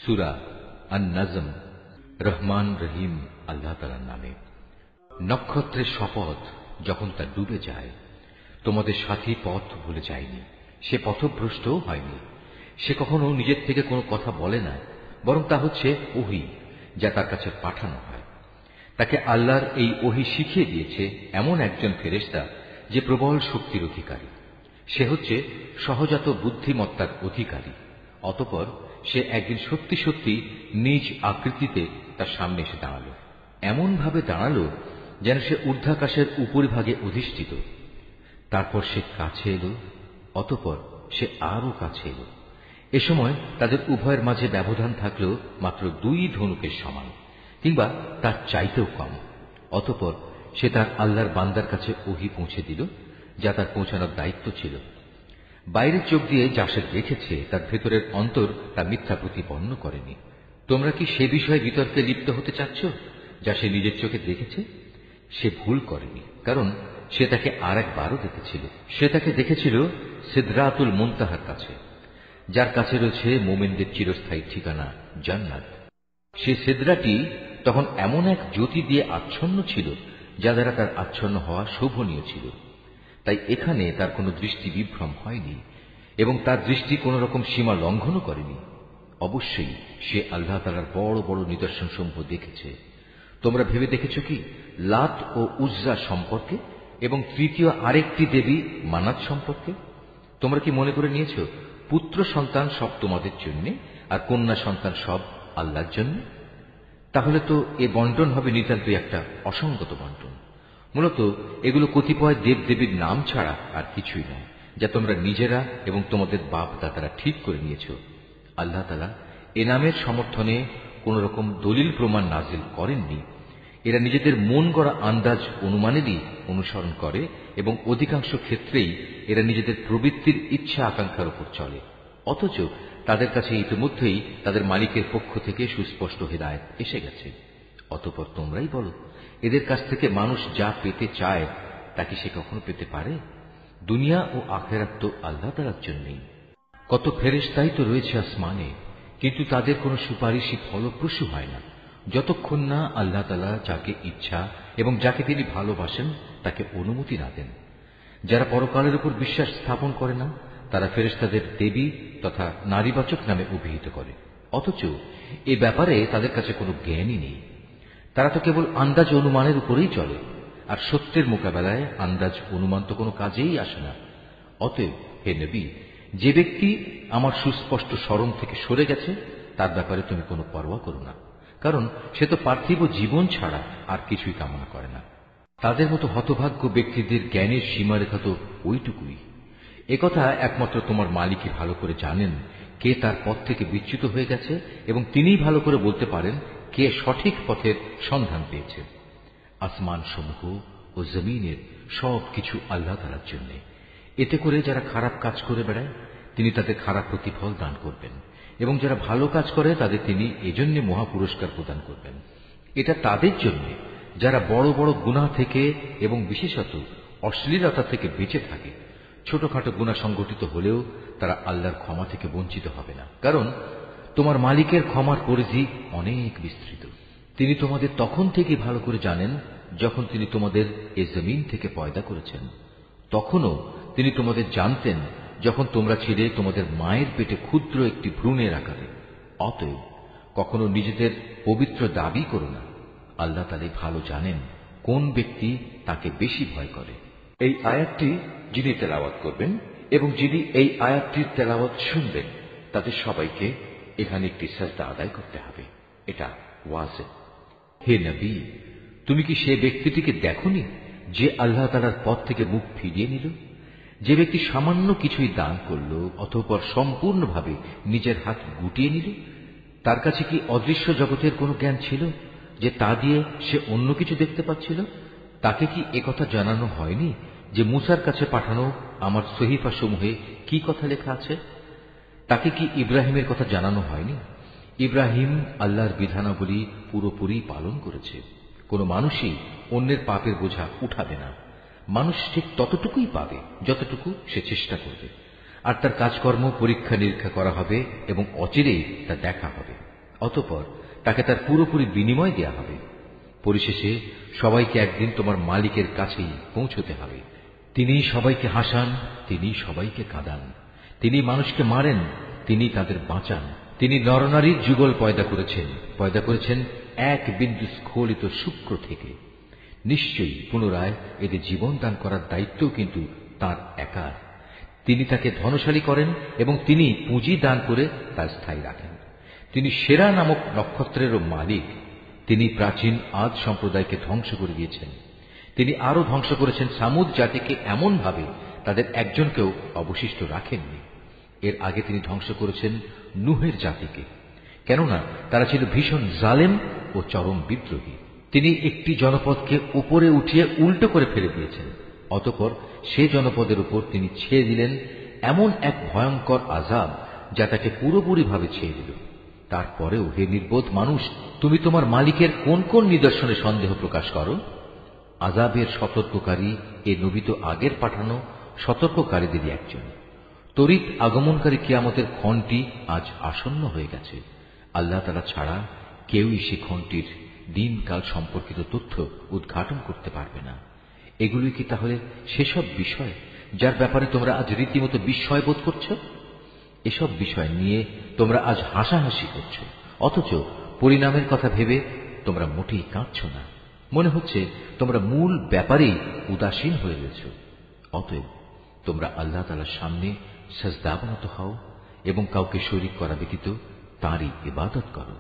সূরা আন-নাজম। রহমান রহিম আল্লাহ তাআলার নামে। নক্ষত্রের শপথ, যখন তা ডুবে যায়, তোমাদের সাথী পথ ভুলে যায়নি, সে পথভ্রষ্টও হয়নি। সে কখনো নিজের থেকে কোনো কথা বলে না, বরং তা হচ্ছে ওহী, যা তার কাছে পাঠানো হয়। তাকে আল্লাহর এই ওহী শিখিয়ে দিয়েছে এমন একজন ফেরেশতা, যে প্রবল শক্তির অধিকারী। সে হচ্ছে সহজাত বুদ্ধিমত্তার অধিকারী। অতঃপর সে একদিন সত্যি সত্যি নিজ আকৃতিতে তার সামনে এসে দাঁড়াল। এমন ভাবে দাঁড়াল যেন সে ঊর্ধ্বাকাশের উপরিভাগে অধিষ্ঠিত। তারপর সে কাছে এলো, অতঃপর সে আরো কাছে এলো। এ সময় তাদের উভয়ের মাঝে ব্যবধান থাকল মাত্র 2 ধনুকের সমান, কিংবা তার চাইতেও কম। অতঃপর সে তার আল্লাহর বান্দার কাছে ওহী পৌঁছে দিল, যা তার পৌঁছানোর দায়িত্ব ছিল। বাইরের চোখ দিয়ে যা সে দেখেছে, তার ভেতরের অন্তর তা মিথ্যা প্রতিপন্ন করেনি। তোমরা কি সে বিষয়ে বিতর্কে লিপ্ত হতে চাচ্ছ, যা সে নিজের চোখে দেখেছে? সে ভুল করেনি, কারণ সে তাকে আর একবারও দেখেছিল। সে তাকে দেখেছিল সিদরাতুল মুনতাহার কাছে, যার কাছে রয়েছে মুমিনদের চিরস্থায়ী ঠিকানা জান্নাত। সে সিদরাটি তখন এমন এক জ্যোতি দিয়ে আচ্ছন্ন ছিল, যা দ্বারা তার আচ্ছন্ন হওয়া শোভনীয় ছিল। তাই এখানে তার কোনো দৃষ্টি বিভ্রম হয়নি, এবং তার দৃষ্টি কোন রকম সীমা লঙ্ঘনও করেনি। অবশ্যই সে আল্লাহ তাআলার বড় বড় নিদর্শন সমূহ দেখেছে। তোমরা ভেবে দেখেছ কি লাত ও উজ্জা সম্পর্কে, এবং তৃতীয় আরেকটি দেবী মানাত সম্পর্কে? তোমরা কি মনে করে নিয়েছ পুত্র সন্তান সব তোমাদের জন্য, আর কন্যা সন্তান সব আল্লাহর জন্য? তাহলে তো এ বন্টন হবে নিতান্তই একটা অসঙ্গত বন্টন। মূলত এগুলো কতিপয় দেবদেবীর নাম ছাড়া আর কিছুই নয়, যা তোমরা নিজেরা এবং তোমাদের বাপ দাদারা ঠিক করে নিয়েছ। আল্লাহ তাআলা এ নামের সমর্থনে কোন রকম দলিল প্রমাণ নাজিল করেননি। এরা নিজেদের মন গড়া আন্দাজ অনুমানেরই অনুসরণ করে, এবং অধিকাংশ ক্ষেত্রেই এরা নিজেদের প্রবৃত্তির ইচ্ছা আকাঙ্ক্ষার উপর চলে। অথচ তাদের কাছে ইতিমধ্যেই তাদের মালিকের পক্ষ থেকে সুস্পষ্ট হিদায়াত এসে গেছে। অতঃপর তোমরাই বলো, এদের কাছ থেকে মানুষ যা পেতে চায় তা কি সে কখনো পেতে পারে? দুনিয়া ও আখিরাত তো আল্লাহ তাআলার জন্যই। কত ফেরেশতাই তো রয়েছে আসমানে, কিন্তু তাদের কোনো সুপারিশই ফলপ্রসূ হয় না, যতক্ষণ না আল্লাহ তাআলা যাকে ইচ্ছা এবং যাকে তিনি ভালোবাসেন তাকে অনুমতি না দেন। যারা পরকালের উপর বিশ্বাস স্থাপন করে না, তারা ফেরেশতাদের দেবী তথা নারীবাচক নামে অভিহিত করে, অথচ এ ব্যাপারে তাদের কাছে কোনো জ্ঞানই নেই। তারা তো কেবল আন্দাজ অনুমানের উপরেই চলে, আর সত্যের মোকাবেলায় আন্দাজ অনুমান তো কোনো কাজেই আসে না। অতএব হে নবী, যে ব্যক্তি আমার সুস্পষ্ট স্মরণ থেকে সরে গেছে, তার ব্যাপারে তুমি কোনো পরোয়া করো না, কারণ সে তো পার্থিব জীবন ছাড়া আর কিছুই কামনা করে না। তাদের মতো হতভাগ্য ব্যক্তিদের জ্ঞানের সীমারেখা তো ওইটুকুই। একথা একমাত্র তোমার মালিকই ভালো করে জানেন, কে তার পথ থেকে বিচ্যুত হয়ে গেছে, এবং তিনিই ভালো করে বলতে পারেন কে সঠিক পথের সন্ধান পেয়েছে। আসমান সমূহ ও জমিনের সবকিছু আল্লাহ তাআলার জন্য। এতে করে যারা খারাপ কাজ করে বেড়ায়, তিনি তাদের খারাপ প্রতিফল দান করবেন, এবং যারা ভালো কাজ করে তাদের তিনি এজন্য মহাপুরস্কার প্রদান করবেন। এটা তাদের জন্য যারা বড় বড় গুনাহ থেকে এবং বিশেষত অশ্লীলতা থেকে বেঁচে থাকে। ছোটখাটো গুনাহ সংগঠিত হলেও তারা আল্লাহর ক্ষমা থেকে বঞ্চিত হবে না, কারণ তোমার মালিকের ক্ষমার পরিধি অনেক বিস্তৃত। তিনি তোমাদের তখন থেকে ভালো করে জানেন যখন তিনি তোমাদের এ জমিন থেকে পয়দা করেছেন। তখনও তিনি তোমাদের জানতেন যখন তোমরা ছিলে তোমাদের মায়ের পেটে ক্ষুদ্র একটি ভ্রূণের আকারে। অতএব কখনো নিজেদের পবিত্র দাবি করো না। আল্লাহ তাআলা ভালো জানেন কোন ব্যক্তি তাকে বেশি ভয় করে। এই আয়াতটি যিনি তেলাওয়াত করবেন এবং যিনি এই আয়াতটির তেলাওয়াত শুনবেন, তাদের সবাইকে এখানে একটি সাজদা আদায় করতে হবে। এটা ওয়াজিব। হে নবী, তুমি কি সে ব্যক্তিটিকে দেখোনি যে আল্লাহ তাআলার পথ থেকে মুখ ফিরিয়ে নিল? যে ব্যক্তি সামান্য কিছুই দান করল, অতঃপর সম্পূর্ণভাবে নিজের হাত গুটিয়ে নিল, তার কাছে কি অদৃশ্য জগতের কোনো জ্ঞান ছিল যে তা দিয়ে সে অন্য কিছু দেখতে পাচ্ছিল? তাকে কি একথা জানানো হয়নি যে মুসার কাছে পাঠানো আমার সহিফা সমূহে কি কথা লেখা আছে? তাকে কি ইব্রাহিমের কথা জানানো হয়নি? ইব্রাহিম আল্লাহর বিধানাবলী পুরোপুরি পালন করেছে। কোনো মানুষই অন্যের পাপের বোঝা উঠাবে না। মানুষ ঠিক ততটুকুই পাবে যতটুকু সে চেষ্টা করবে, আর তার কাজকর্ম পরীক্ষা নিরীক্ষা করা হবে এবং অচিরেই তা দেখা হবে। অতঃপর তাকে তার পুরোপুরি বিনিময় দেয়া হবে। পরিশেষে সবাইকে একদিন তোমার মালিকের কাছেই পৌঁছতে হবে। তিনি সবাইকে হাসান, তিনি সবাইকে কাঁদান, তিনি মানুষকে মারেন, তিনি তাদের বাঁচান। তিনি নরনারীর যুগল পয়দা করেছেন এক বিন্দু স্খলিত শুক্র থেকে। নিশ্চয়ই পুনরায় এদের জীবন দান করার দায়িত্ব কিন্তু তাঁর একার। তিনি তাকে ধনশালী করেন এবং তিনি পুঁজি দান করে তা স্থায়ী রাখেন। তিনি সেরা নামক নক্ষত্রেরও মালিক। তিনি প্রাচীন আদ সম্প্রদায়কে ধ্বংস করে দিয়েছেন। তিনি আরো ধ্বংস করেছেন সামুদ জাতিকে এমন ভাবে তাদের একজনকেও অবশিষ্ট রাখেননি। এর আগে তিনি ধ্বংস করেছেন নূহের জাতিকে, কেননা তারা ছিল ভীষণ জালেম ও চরম বিদ্রোহী। তিনি একটি জনপদকে উপরে উঠিয়ে উল্টো করে ফেলে দিয়েছেন। অতঃপর সে জনপদের উপর তিনি ছেয়ে দিলেন এমন এক ভয়ঙ্কর আযাব যা তাকে পুরোপুরিভাবে ছেয়ে দিল। তারপরেও হে নির্বোধ মানুষ, তুমি তোমার মালিকের কোন কোন নিদর্শনে সন্দেহ প্রকাশ করো? আযাবের সতর্ককারী এ নবী তো আগের পাঠানো সতর্ককারীদেরই একজন। তড়িৎ আগমনকারী কিয়ামতের ক্ষণটি আজ আসন্ন হয়ে গেছে। আল্লাহ তাআলা ছাড়া কেউই সে ক্ষণটির দিনকাল সম্পর্কিত তথ্য উদ্ঘাটন করতে পারবে না। এগুলোই কি তাহলে সেসব বিষয় যার ব্যাপারে তোমরা আজ রীতিমতো বিস্ময় বোধ করছ? এসব বিষয় নিয়ে তোমরা আজ হাসাহাসি করছ, অথচ পরিণামের কথা ভেবে তোমরা মোটেই কাঁদছ না। মনে হচ্ছে তোমরা মূল ব্যাপারেই উদাসীন হয়ে রয়েছ। অতএব তোমরা আল্লাহ তাআলার সামনে সিজদাবনত হও এবং কাউকে শরীক করা ব্যতীত তাঁরই ইবাদত করো।